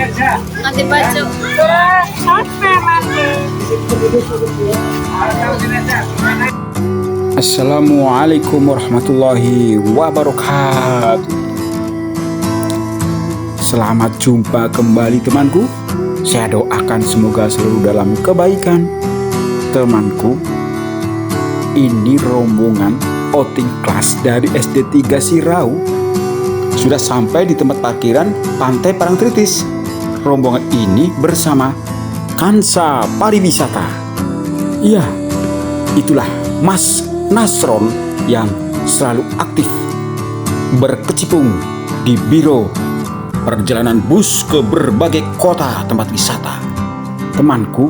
Ganti baju. Assalamualaikum warahmatullahi wabarakatuh. Selamat jumpa kembali temanku. Saya doakan semoga selalu dalam kebaikan. Temanku, ini rombongan outing kelas dari SD 3 Sirau sudah sampai di tempat parkiran Pantai Parangtritis. Rombongan ini bersama Kansa Pariwisata. Iya, itulah Mas Nasron yang selalu aktif berkecimpung di biro perjalanan bus ke berbagai kota tempat wisata. Temanku,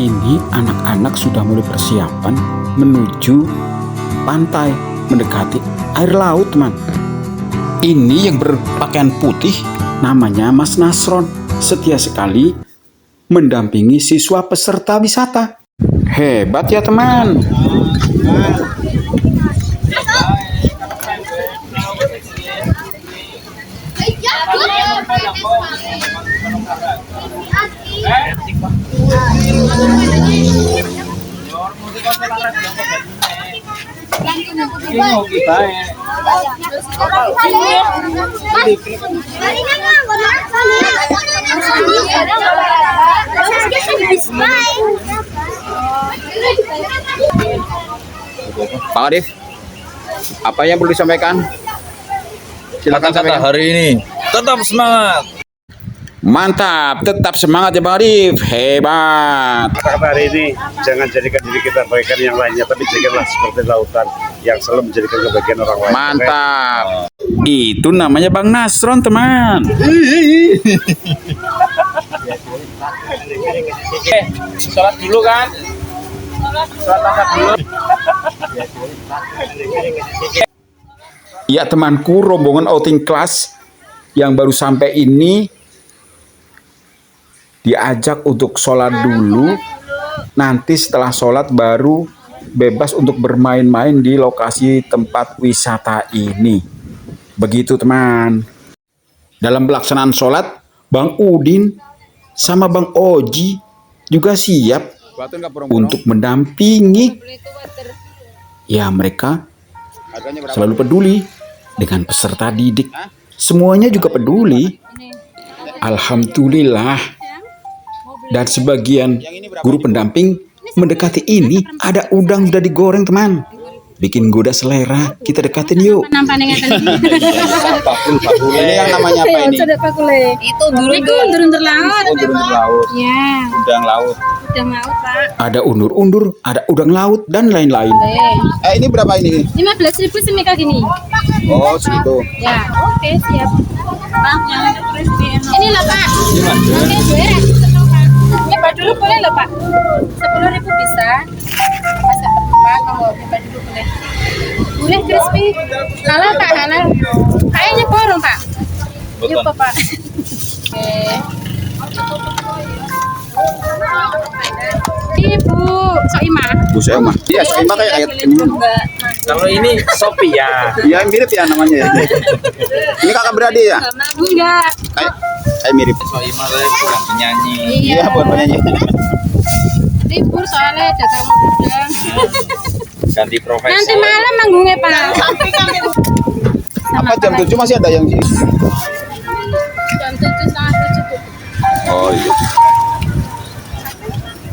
ini anak-anak sudah mulai persiapan menuju pantai mendekati air laut, teman. Ini yang berpakaian putih namanya Mas Nasron, setia sekali mendampingi siswa peserta wisata. Hebat ya teman. Pak Arif, apa yang perlu disampaikan? Silakan sampaikan. Hari ini tetap semangat. Mantap, tetap semangat ya Bang Arif. Hebat. Kata hari ini jangan jadikan diri kita bagaikan yang lainnya, tapi jadikanlah seperti lautan yang selalu menjadikan kebahagiaan orang lain. Mantap. Itu namanya Bang Nasron, teman. Sholat dulu kan? Sholat dulu. Ya temanku, rombongan outing kelas yang baru sampai ini diajak untuk sholat dulu. Nanti setelah sholat baru bebas untuk bermain-main di lokasi tempat wisata ini. Begitu teman. Dalam pelaksanaan sholat, Bang Udin sama Bang Oji juga siap untuk mendampingi. Ya, mereka selalu peduli dengan peserta didik. Semuanya juga peduli. Alhamdulillah. Dan sebagian guru pendamping mendekati ini ada udang sudah digoreng, teman. Bikin goda selera. Kita dekatin yuk. Ini yang namanya apa ini? Itu durun terlaut. Oh, durun laut. Ya. Udang laut. Udang laut, Pak. Ada undur-undur, ada udang laut dan lain-lain. Ini berapa ini? 15.000 semika gini. Oh, segitu. Ya, oke, siap. Bang, jangan crispy. Ini loh, Pak. Oke, beres. Nyoba dulu boleh loh, Pak. 10.000 bisa. Masa Pak, kalau nyoba dulu boleh. Boleh crispy. Halal, Pak, halal. Kayaknya borong, Pak. Yuk, Pak. Oke. Ibu Soimah. Bu Soimah. Iya, Soimah kayak ayat ini. Kalau ini Sophia. Iya, mirip ya namanya ya. Ini kakak beradik ya? Enggak. Kayak mirip. Soimah bukan penyanyi. Iya, buat penyanyi. Libur soalnya ada tamu udang. Ganti profesi. Nanti malam manggungnya, Pak. Apa jam 7 masih ada yang Jam 7:30. Oh iya.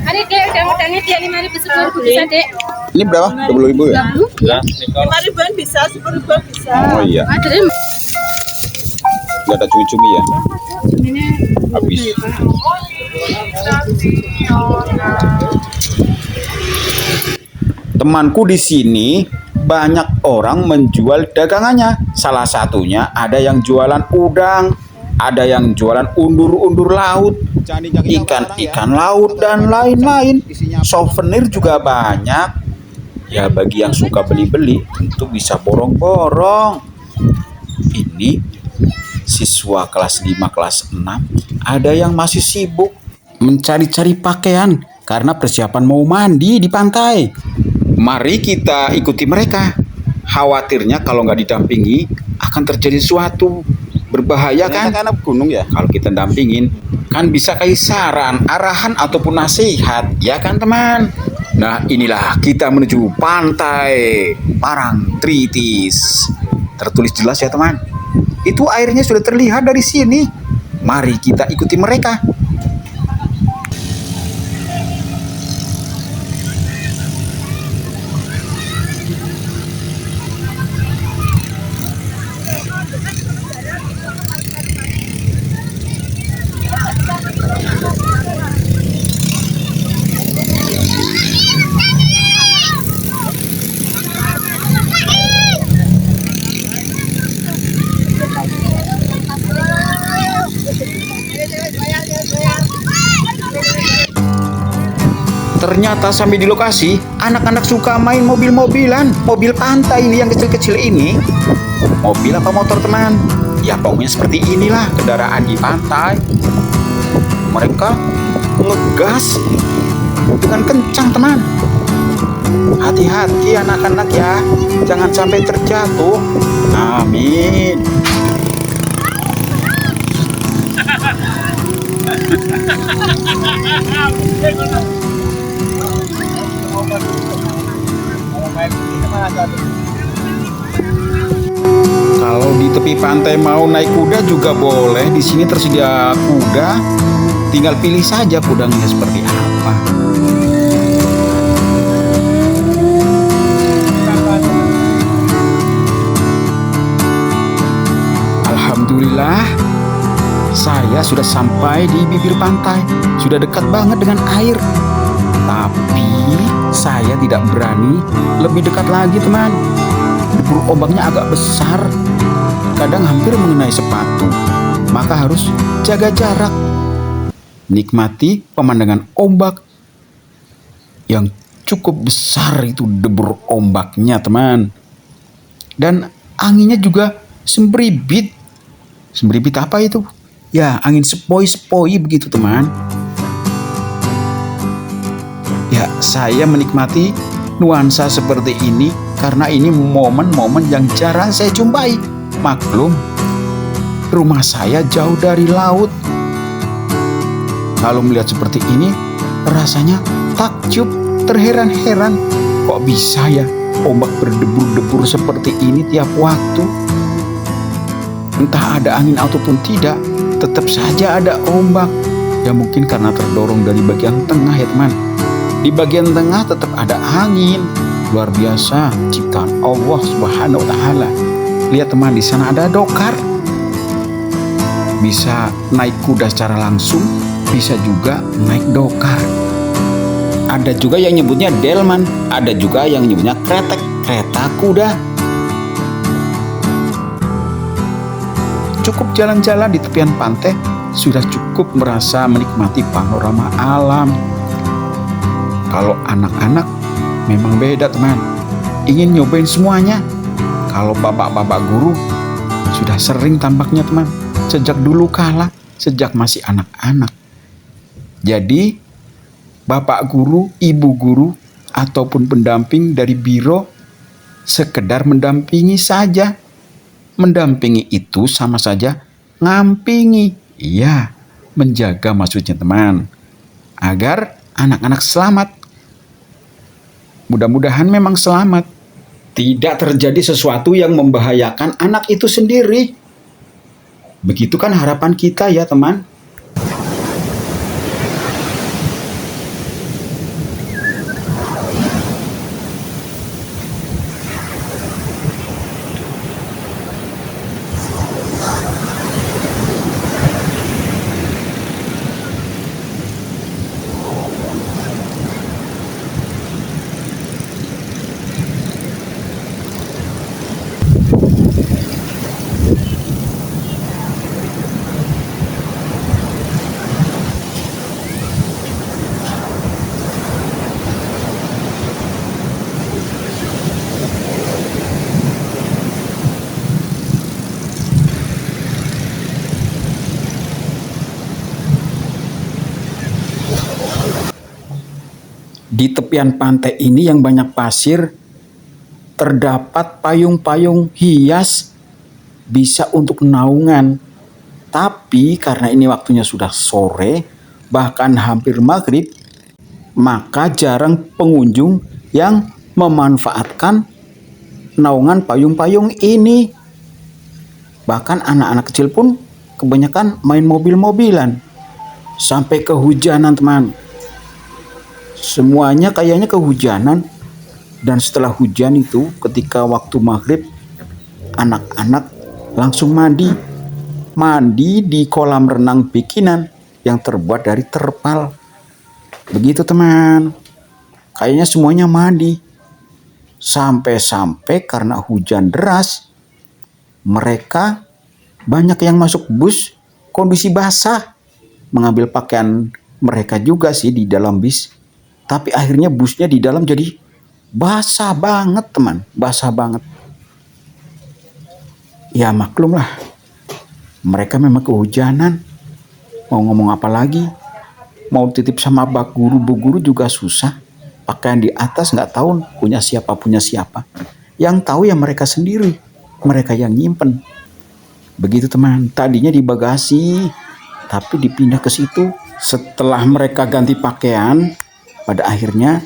Hari Dek, udang-udangnya dia 5.000 bisa, Dek. Ini berapa? 20.000 ya? 20. Lah, 5.000-an bisa, 10.000-an bisa. Oh iya. Ada Gak ada cumi-cumi ya? ini. Habis. Temanku di sini banyak orang menjual dagangannya. Salah satunya ada yang jualan udang, ada yang jualan undur-undur laut, ikan-ikan laut dan lain-lain. Souvenir juga banyak. Ya bagi yang suka beli-beli tentu bisa borong-borong. Ini siswa kelas 5, kelas 6 ada yang masih sibuk mencari-cari pakaian karena persiapan mau mandi di pantai. Mari kita ikuti mereka. Khawatirnya kalau nggak didampingi akan terjadi sesuatu. Berbahaya kan? Anak gunung ya. Kalau kita dampingin, kan bisa kasih saran, arahan ataupun nasihat, ya kan teman? Nah inilah kita menuju pantai Parangtritis. Tertulis jelas ya teman. Itu airnya sudah terlihat dari sini. Mari kita ikuti mereka. Ternyata sampai di lokasi, anak-anak suka main mobil-mobilan. Mobil pantai ini yang kecil-kecil ini. Mobil apa motor teman? Ya pokoknya seperti inilah kendaraan di pantai. Mereka ngegas dengan kencang teman. Hati-hati anak-anak ya, jangan sampai terjatuh. Amin. Kalau di tepi pantai mau naik kuda juga boleh. Di sini tersedia kuda. Tinggal pilih saja kudanya seperti apa. Alhamdulillah, saya sudah sampai di bibir pantai. Sudah dekat banget dengan air. Tapi saya tidak berani lebih dekat lagi teman. Debur ombaknya agak besar, kadang hampir mengenai sepatu. Maka harus jaga jarak. Nikmati pemandangan ombak yang cukup besar, itu debur ombaknya teman. Dan anginnya juga sembribit. Sembribit apa itu? Ya angin sepoi-sepoi begitu teman. Ya, saya menikmati nuansa seperti ini karena ini momen-momen yang jarang saya jumpai. Maklum, rumah saya jauh dari laut. Kalau melihat seperti ini, rasanya takjub, terheran-heran. Kok bisa ya ombak berdebur-debur seperti ini tiap waktu? Entah ada angin ataupun tidak, tetap saja ada ombak. Ya mungkin karena terdorong dari bagian tengah ya teman. Di bagian tengah tetap ada angin. Luar biasa ciptaan Allah Subhanahu wa taala. Lihat teman, di sana ada dokar. Bisa naik kuda secara langsung, bisa juga naik dokar. Ada juga yang nyebutnya delman, ada juga yang nyebutnya kretek, kereta kuda. Cukup jalan-jalan di tepian pantai sudah cukup merasa menikmati panorama alam. Kalau anak-anak memang beda teman, ingin nyobain semuanya. Kalau bapak-bapak guru sudah sering tampaknya teman, sejak dulu kala, sejak masih anak-anak. Jadi bapak guru, ibu guru, ataupun pendamping dari biro sekedar mendampingi saja. Mendampingi itu sama saja ngampingi. Iya, menjaga maksudnya teman, agar anak-anak selamat. Mudah-mudahan memang selamat. Tidak terjadi sesuatu yang membahayakan anak itu sendiri. Begitu kan harapan kita ya teman. Di tepian pantai ini yang banyak pasir, terdapat payung-payung hias, bisa untuk naungan. Tapi karena ini waktunya sudah sore, bahkan hampir maghrib, maka jarang pengunjung yang memanfaatkan naungan payung-payung ini. Bahkan anak-anak kecil pun kebanyakan main mobil-mobilan. Sampai kehujanan, teman. Semuanya kayaknya kehujanan. Dan setelah hujan itu, ketika waktu maghrib, anak-anak langsung mandi. Mandi di kolam renang bikinan yang terbuat dari terpal. Begitu, teman. Kayaknya semuanya mandi. Sampai-sampai karena hujan deras, mereka banyak yang masuk bus kondisi basah. Mengambil pakaian mereka juga sih di dalam bis. Tapi akhirnya busnya di dalam jadi basah banget, teman. Basah banget. Ya maklumlah. Mereka memang kehujanan. Mau ngomong apa lagi? Mau titip sama bak guru, bu guru juga susah. Pakaian di atas nggak tahu punya siapa. Yang tahu ya mereka sendiri. Mereka yang nyimpen. Begitu, teman. Tadinya di bagasi, tapi dipindah ke situ. Setelah mereka ganti pakaian, pada akhirnya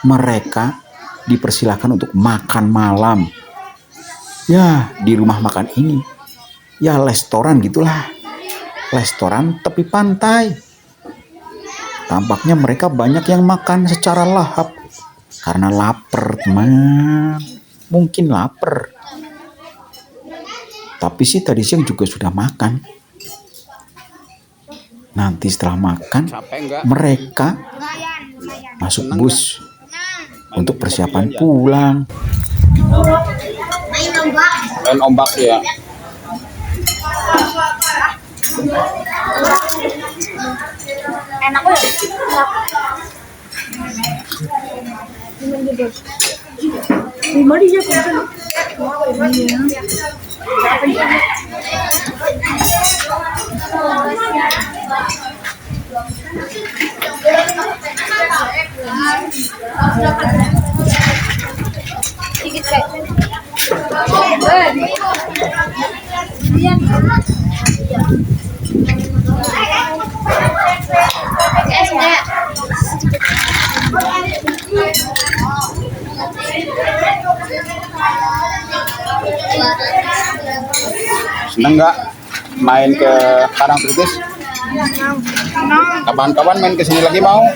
mereka dipersilakan untuk makan malam. Ya, di rumah makan ini. Ya, restoran gitulah. Restoran tepi pantai. Tampaknya mereka banyak yang makan secara lahap. Karena lapar, teman. Mungkin lapar. Tapi sih tadi siang juga sudah makan. Nanti setelah makan, mereka masuk bus untuk persiapan pulang. Main ombak ya. Enak ya? Gimana dia kan? Sedikit kayak. Seneng nggak main ke Parangtritis? Kapan-kapan main ke sini lagi mau?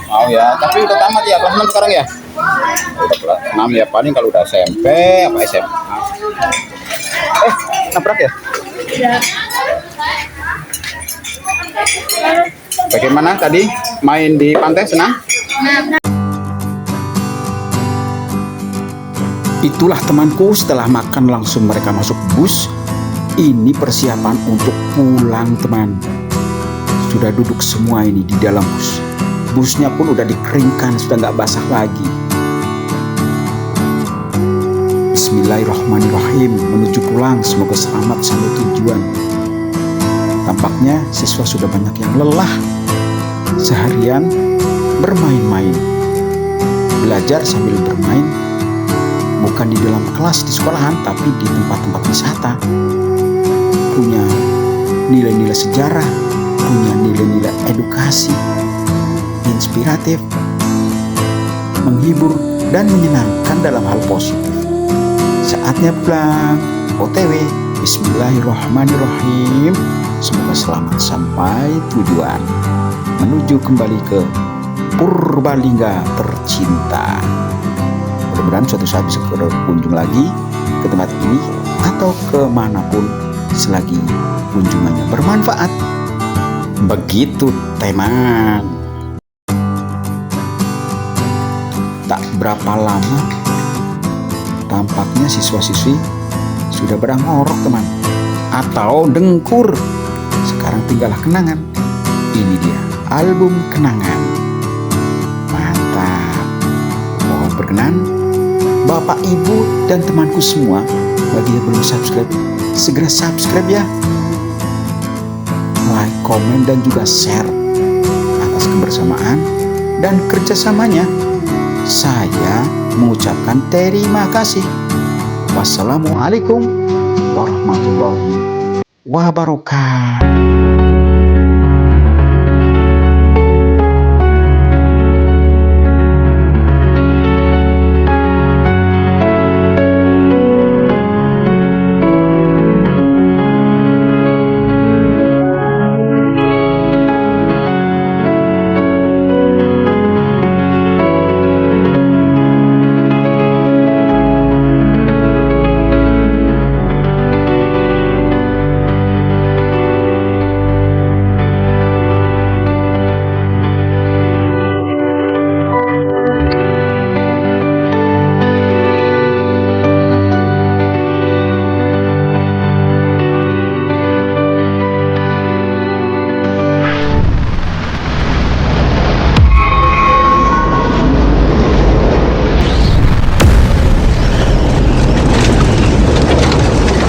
Mau ya, tapi udah tamat ya, kelas 6 sekarang ya? Udah kelas 6 ya, paling kalau udah SMP apa SMA. Nabrak ya? Bagaimana tadi main di pantai, senang? Itulah temanku, setelah makan langsung mereka masuk bus. Ini persiapan untuk pulang, teman. Sudah duduk semua ini di dalam bus. Busnya pun udah dikeringkan, sudah nggak basah lagi. Bismillahirrahmanirrahim. Menuju pulang, semoga selamat sampai tujuan. Tampaknya siswa sudah banyak yang lelah. Seharian bermain-main. Belajar sambil bermain. Bukan di dalam kelas di sekolahan, tapi di tempat-tempat wisata. Punya nilai-nilai sejarah, punya nilai-nilai edukasi, inspiratif, menghibur, dan menyenangkan dalam hal positif. Saatnya pulang, OTW. Bismillahirrahmanirrahim. Semoga selamat sampai tujuan. Menuju kembali ke Purbalingga tercinta. Mudah-mudahan suatu saat bisa berkunjung lagi ke tempat ini atau kemanapun selagi kunjungannya bermanfaat. Begitu, teman. Tak berapa lama, tampaknya siswa-siswi sudah pada ngorok, teman. Atau dengkur. Sekarang tinggallah kenangan. Ini dia, album kenangan. Mantap. Mohon berkenan, Bapak, Ibu, dan temanku semua, bagi yang belum subscribe, segera subscribe ya. Like, komen, dan juga share. Atas kebersamaan dan kerjasamanya, saya mengucapkan terima kasih. Wassalamualaikum warahmatullahi wabarakatuh.